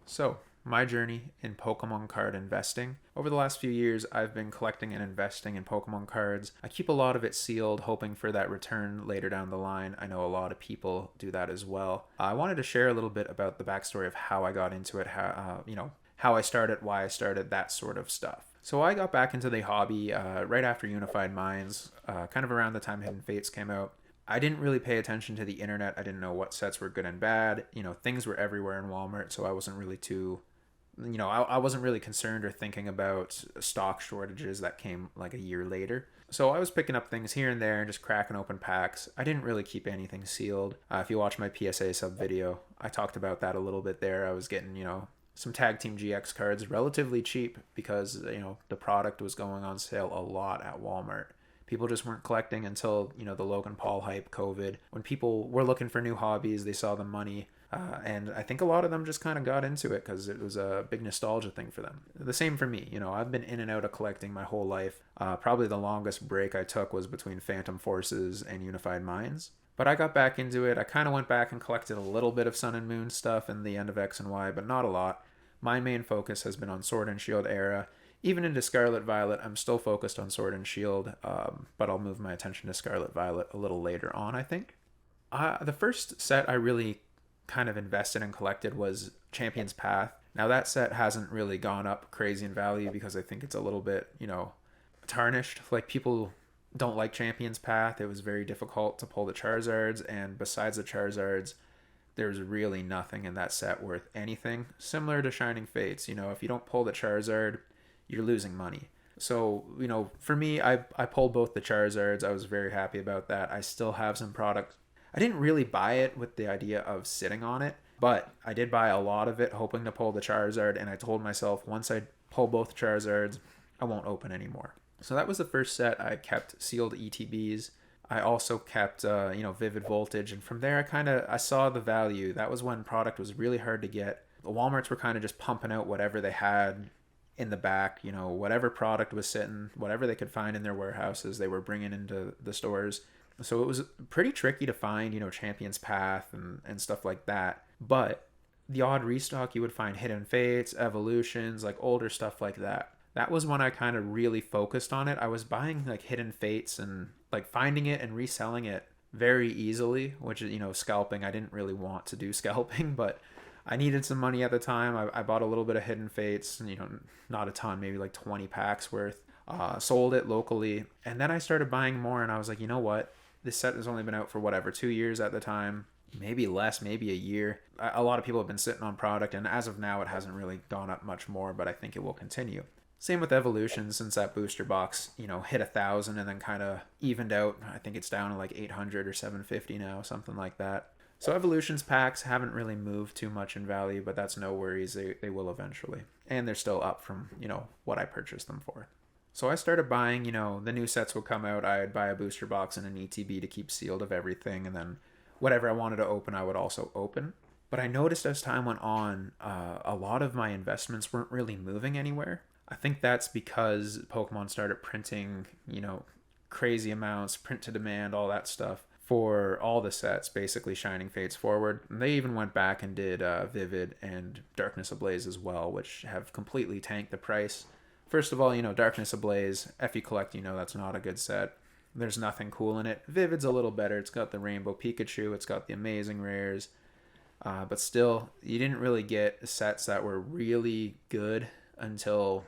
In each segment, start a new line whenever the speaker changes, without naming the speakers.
So, my journey in Pokemon card investing. Over the last few years, I've been collecting and investing in Pokemon cards. I keep a lot of it sealed, hoping for that return later down the line. I know a lot of people do that as well. I wanted to share a little bit about the backstory of how I got into it, how I started, why I started, that sort of stuff. So I got back into the hobby right after Unified Minds, kind of around the time Hidden Fates came out. I didn't really pay attention to the internet. I didn't know what sets were good and bad. Things were everywhere in Walmart, so I wasn't really I wasn't really concerned or thinking about stock shortages that came like a year later. So I was picking up things here and there and just cracking open packs. I didn't really keep anything sealed. If you watch my PSA sub video, I talked about that a little bit there. I was getting, some Tag Team GX cards relatively cheap because, the product was going on sale a lot at Walmart. People just weren't collecting until, the Logan Paul hype, COVID. When people were looking for new hobbies, they saw the money. And I think a lot of them just kind of got into it because it was a big nostalgia thing for them. The same for me. I've been in and out of collecting my whole life. Probably the longest break I took was between Phantom Forces and Unified Minds. But I got back into it. I kind of went back and collected a little bit of Sun and Moon stuff in the end of X and Y, but not a lot. My main focus has been on Sword and Shield era. Even into Scarlet Violet, I'm still focused on Sword and Shield, but I'll move my attention to Scarlet Violet a little later on, I think. The first set I really kind of invested and collected was Champion's Path. Now that set hasn't really gone up crazy in value because I think it's a little bit, tarnished. Like people don't like Champion's Path. It was very difficult to pull the Charizards, and besides the Charizards, there's really nothing in that set worth anything. Similar to Shining Fates, if you don't pull the Charizard, you're losing money. So, for me, I pulled both the Charizards. I was very happy about that. I still have some product. I didn't really buy it with the idea of sitting on it, but I did buy a lot of it hoping to pull the Charizard, and I told myself once I pull both Charizards, I won't open anymore. So that was the first set. I kept sealed ETBs. I also kept, Vivid Voltage, and from there I saw the value. That was when product was really hard to get. The Walmarts were kind of just pumping out whatever they had in the back, whatever product was sitting, whatever they could find in their warehouses, they were bringing into the stores. So it was pretty tricky to find, Champion's Path and stuff like that. But the odd restock, you would find Hidden Fates, Evolutions, like older stuff like that. That was when I kind of really focused on it. I was buying like Hidden Fates and like finding it and reselling it very easily, which is, scalping. I didn't really want to do scalping, but I needed some money at the time. I bought a little bit of Hidden Fates, not a ton, maybe like 20 packs worth. Sold it locally, and then I started buying more, and I was like, you know what? This set has only been out for 2 years at the time, maybe less, maybe a year. A lot of people have been sitting on product, and as of now, it hasn't really gone up much more, but I think it will continue. Same with Evolution, since that booster box, hit 1,000 and then kind of evened out. I think it's down to like 800 or 750 now, something like that. So Evolutions packs haven't really moved too much in value, but that's no worries. They will eventually. And they're still up from, what I purchased them for. So I started buying, the new sets would come out. I'd buy a booster box and an ETB to keep sealed of everything. And then whatever I wanted to open, I would also open. But I noticed as time went on, a lot of my investments weren't really moving anywhere. I think that's because Pokemon started printing, crazy amounts, print to demand, all that stuff for all the sets, basically Shining Fates forward. And they even went back and did Vivid and Darkness Ablaze as well, which have completely tanked the price. First of all, Darkness Ablaze, if you collect, that's not a good set. There's nothing cool in it. Vivid's a little better. It's got the Rainbow Pikachu. It's got the amazing rares. But still, you didn't really get sets that were really good until,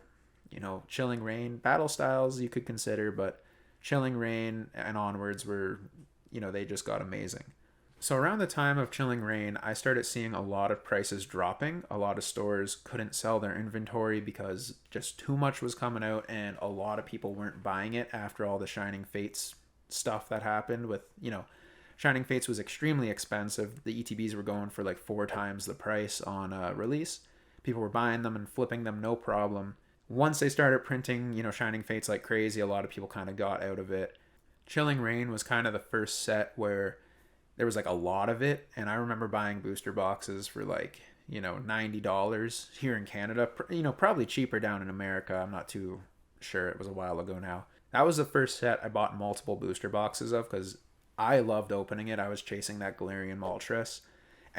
Chilling Reign. Battle Styles you could consider, but Chilling Reign and onwards were, they just got amazing. So around the time of Chilling Reign, I started seeing a lot of prices dropping. A lot of stores couldn't sell their inventory because just too much was coming out, and a lot of people weren't buying it after all the Shining Fates stuff that happened with, Shining Fates was extremely expensive. The ETBs were going for like 4 times the price on release. People were buying them and flipping them no problem. Once they started printing, Shining Fates like crazy, a lot of people kind of got out of it. Chilling Reign was kind of the first set where there was like a lot of it, and I remember buying booster boxes for like, $90 here in Canada, probably cheaper down in America. I'm not too sure. It was a while ago now. That was the first set I bought multiple booster boxes of because I loved opening it. I was chasing that Galarian Moltres,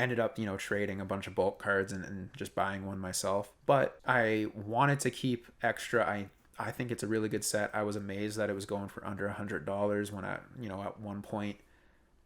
ended up, trading a bunch of bulk cards and just buying one myself. But I wanted to keep extra. I think it's a really good set. I was amazed that it was going for under $100 when at one point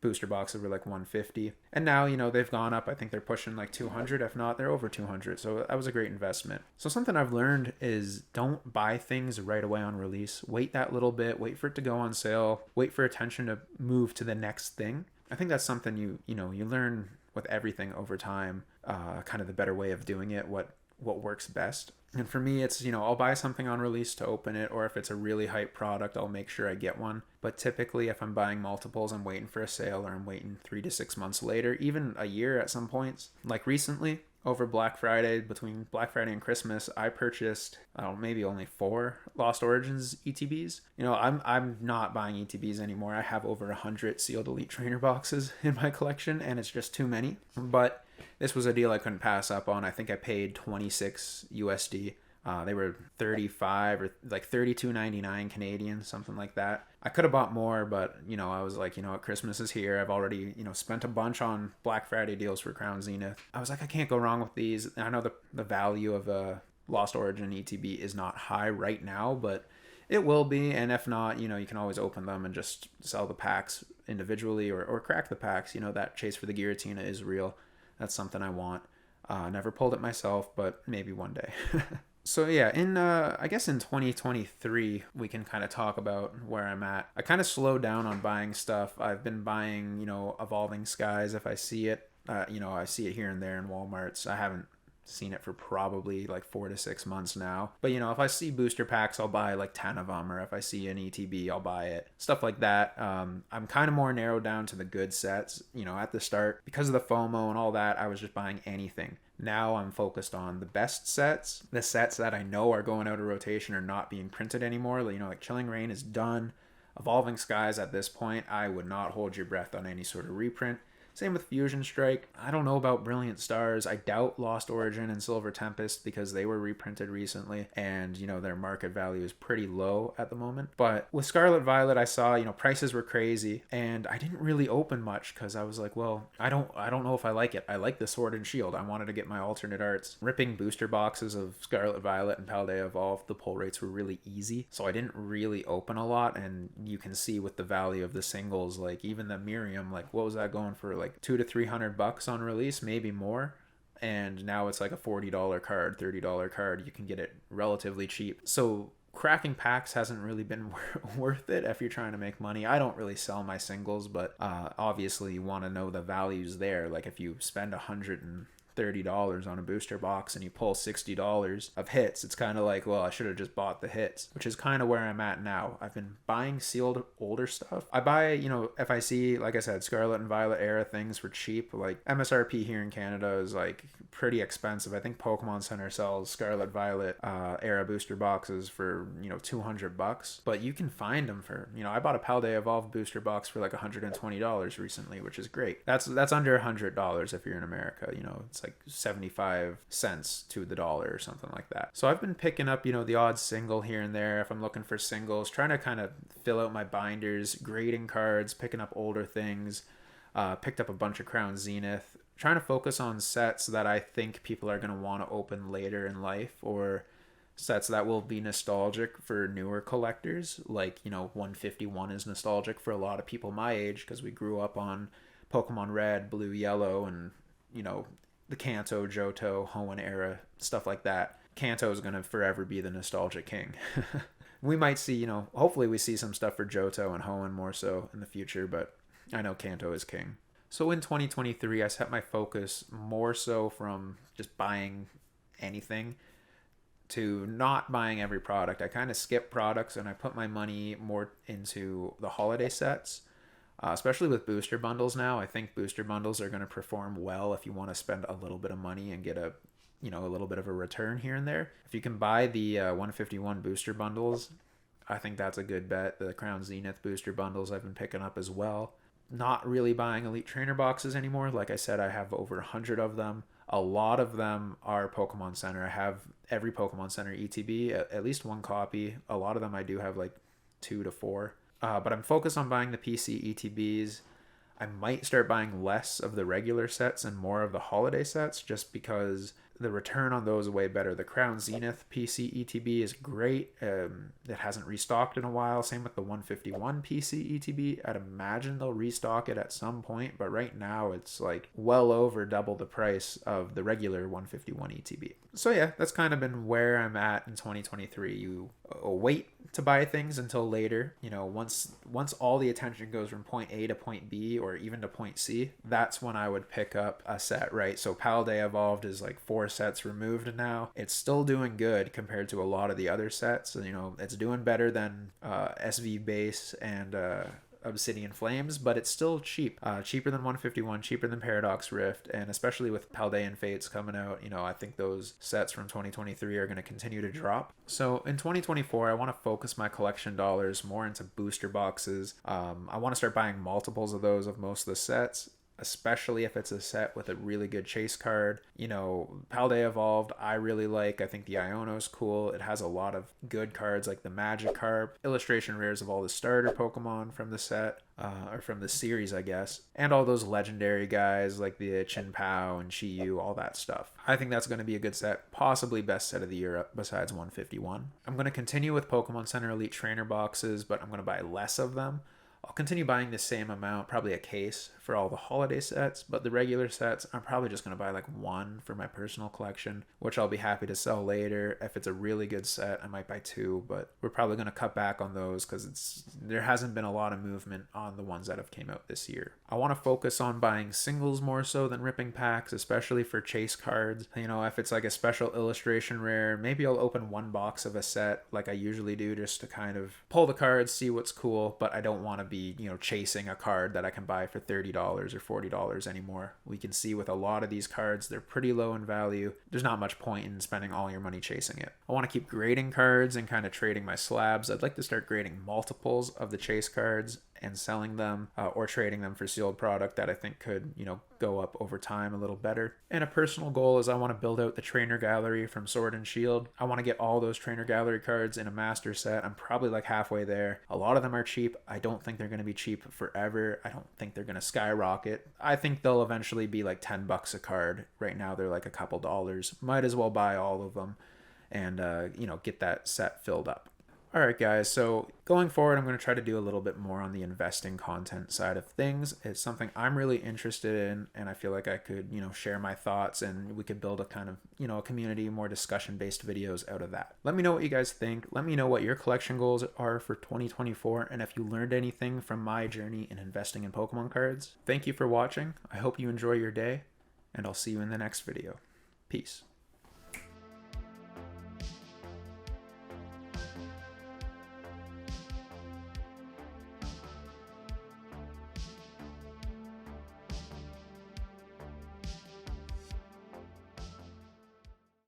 booster boxes were like 150, and now they've gone up. I think they're pushing like 200, if not they're over 200. So that was a great investment. So something I've learned is don't buy things right away on release. Wait that little bit, wait for it to go on sale, wait for attention to move to the next thing. I think that's something you learn with everything over time, kind of the better way of doing it, what works best. And for me, it's, I'll buy something on release to open it, or if it's a really hype product, I'll make sure I get one. But typically, if I'm buying multiples, I'm waiting for a sale, or I'm waiting 3 to 6 months later, even a year at some points. Like recently, over Black Friday, between Black Friday and Christmas, I purchased maybe only 4 Lost Origins ETBs. I'm not buying ETBs anymore. I have over 100 sealed Elite Trainer boxes in my collection, and it's just too many. But this was a deal I couldn't pass up on. I think I paid 26 USD. They were 35 or like 32.99 Canadian, something like that. I could have bought more, but I was like, what, Christmas is here. I've already spent a bunch on Black Friday deals for Crown Zenith. I was like, I can't go wrong with these. I know the value of a Lost Origin ETB is not high right now, but it will be. And if not, you can always open them and just sell the packs individually, or crack the packs. That chase for the Giratina is real. That's something I want. Never pulled it myself, but maybe one day. So yeah, I guess in 2023, we can kind of talk about where I'm at. I kind of slowed down on buying stuff. I've been buying, Evolving Skies if I see it. I see it here and there in Walmarts. I haven't seen it for probably like 4 to 6 months now. But if I see booster packs, I'll buy like 10 of them, or if I see an ETB, I'll buy it. Stuff like that. I'm kind of more narrowed down to the good sets. At the start, because of the FOMO and all that, I was just buying anything. Now I'm focused on the best sets, the sets that I know are going out of rotation or not being printed anymore. Like Chilling Reign is done. Evolving Skies at this point, I would not hold your breath on any sort of reprint. Same with Fusion Strike. I don't know about Brilliant Stars. I doubt Lost Origin and Silver Tempest, because they were reprinted recently and, their market value is pretty low at the moment. But with Scarlet Violet, I saw, prices were crazy, and I didn't really open much because I was like, well, I don't know if I like it. I like the Sword and Shield. I wanted to get my alternate arts. Ripping booster boxes of Scarlet Violet and Paldea Evolved, the pull rates were really easy, so I didn't really open a lot. And you can see with the value of the singles, like even the Miriam, like what was that going for? Like $200 to $300 on release, maybe more. And now it's like a $40 card, $30 card. You can get it relatively cheap. So cracking packs hasn't really been worth it if you're trying to make money. I don't really sell my singles, but obviously you want to know the values there. Like if you spend $130 on a booster box and you pull $60 of hits, it's kind of like, well, I should have just bought the hits, which is kind of where I'm at now. I've been buying sealed older stuff. I buy, if I see, like I said, Scarlet and Violet era things for cheap, like MSRP here in Canada is like pretty expensive. I think Pokemon Center sells Scarlet Violet era booster boxes for, $200, but you can find them for, I bought a Paldea Evolved booster box for like $120 recently, which is great. That's under $100 if you're in America. It's like 75 cents to the dollar or something like that. So I've been picking up, the odd single here and there if I'm looking for singles, trying to kind of fill out my binders, grading cards, picking up older things, picked up a bunch of Crown Zenith, trying to focus on sets that I think people are going to want to open later in life, or sets that will be nostalgic for newer collectors. Like, 151 is nostalgic for a lot of people my age because we grew up on Pokemon Red, Blue, Yellow, and, the Kanto, Johto, Hoenn era, stuff like that. Kanto is going to forever be the nostalgic king. We might see, hopefully we see some stuff for Johto and Hoenn more so in the future, but I know Kanto is king. So in 2023, I set my focus more so from just buying anything to not buying every product. I kind of skip products and I put my money more into the holiday sets. Especially with booster bundles now. I think booster bundles are going to perform well if you want to spend a little bit of money and get a little bit of a return here and there. If you can buy the 151 booster bundles, I think that's a good bet. The Crown Zenith booster bundles I've been picking up as well. Not really buying Elite Trainer boxes anymore. Like I said, I have over 100 of them. A lot of them are Pokemon Center. I have every Pokemon Center ETB, at least one copy. A lot of them I do have like 2 to 4. But I'm focused on buying the PC ETBs. I might start buying less of the regular sets and more of the holiday sets just because the return on those is way better. The Crown Zenith PC ETB is great. It hasn't restocked in a while. Same with the 151 PC ETB. I'd imagine they'll restock it at some point, but right now it's like well over double the price of the regular 151 ETB. So yeah, that's kind of been where I'm at in 2023. You wait to buy things until later. You know, once all the attention goes from point A to point B or even to point C, that's when I would pick up a set, right? So Paldea Evolved is like 4 sets removed now. It's still doing good compared to a lot of the other sets. You know, it's doing better than SV Base and Obsidian Flames, but it's still cheap. Cheaper than 151, cheaper than Paradox Rift, and especially with Paldean Fates coming out, you know, I think those sets from 2023 are going to continue to drop. So in 2024, I want to focus my collection dollars more into booster boxes. I want to start buying multiples of those of most of the sets, especially if it's a set with a really good chase card. You know, Paldea Evolved, I really like. I think the Iono's cool. It has a lot of good cards like the Magikarp, illustration rares of all the starter Pokemon from the set, or from the series, I guess, and all those legendary guys like the Chin Pao and Chi Yu, all that stuff. I think that's going to be a good set, possibly best set of the year besides 151. I'm going to continue with Pokemon Center Elite Trainer boxes, but I'm going to buy less of them. I'll continue buying the same amount, probably a case, for all the holiday sets, but the regular sets, I'm probably just going to buy like 1 for my personal collection, which I'll be happy to sell later. If it's a really good set, I might buy 2, but we're probably going to cut back on those because there hasn't been a lot of movement on the ones that have came out this year. I want to focus on buying singles more so than ripping packs, especially for chase cards. You know, if it's like a special illustration rare, maybe I'll open 1 box of a set like I usually do just to kind of pull the cards, see what's cool, but I don't want to be, you know, chasing a card that I can buy for $30 or $40 anymore. We can see with a lot of these cards, they're pretty low in value. There's not much point in spending all your money chasing it. I want to keep grading cards and kind of trading my slabs. I'd like to start grading multiples of the chase cards and selling them, or trading them for sealed product that I think could, you know, go up over time a little better. And a personal goal is I want to build out the trainer gallery from Sword and Shield. I want to get all those trainer gallery cards in a master set. I'm probably like halfway there. A lot of them are cheap. I don't think they're going to be cheap forever. I don't think they're going to skyrocket. I think they'll eventually be like $10 a card. Right now they're like a couple dollars. Might as well buy all of them and you know, get that set filled up. All right, guys, so going forward, I'm going to try to do a little bit more on the investing content side of things. It's something I'm really interested in, and I feel like I could, you know, share my thoughts, and we could build a kind of, you know, a community, more discussion-based videos out of that. Let me know what you guys think. Let me know what your collection goals are for 2024, and if you learned anything from my journey in investing in Pokemon cards. Thank you for watching. I hope you enjoy your day, and I'll see you in the next video. Peace.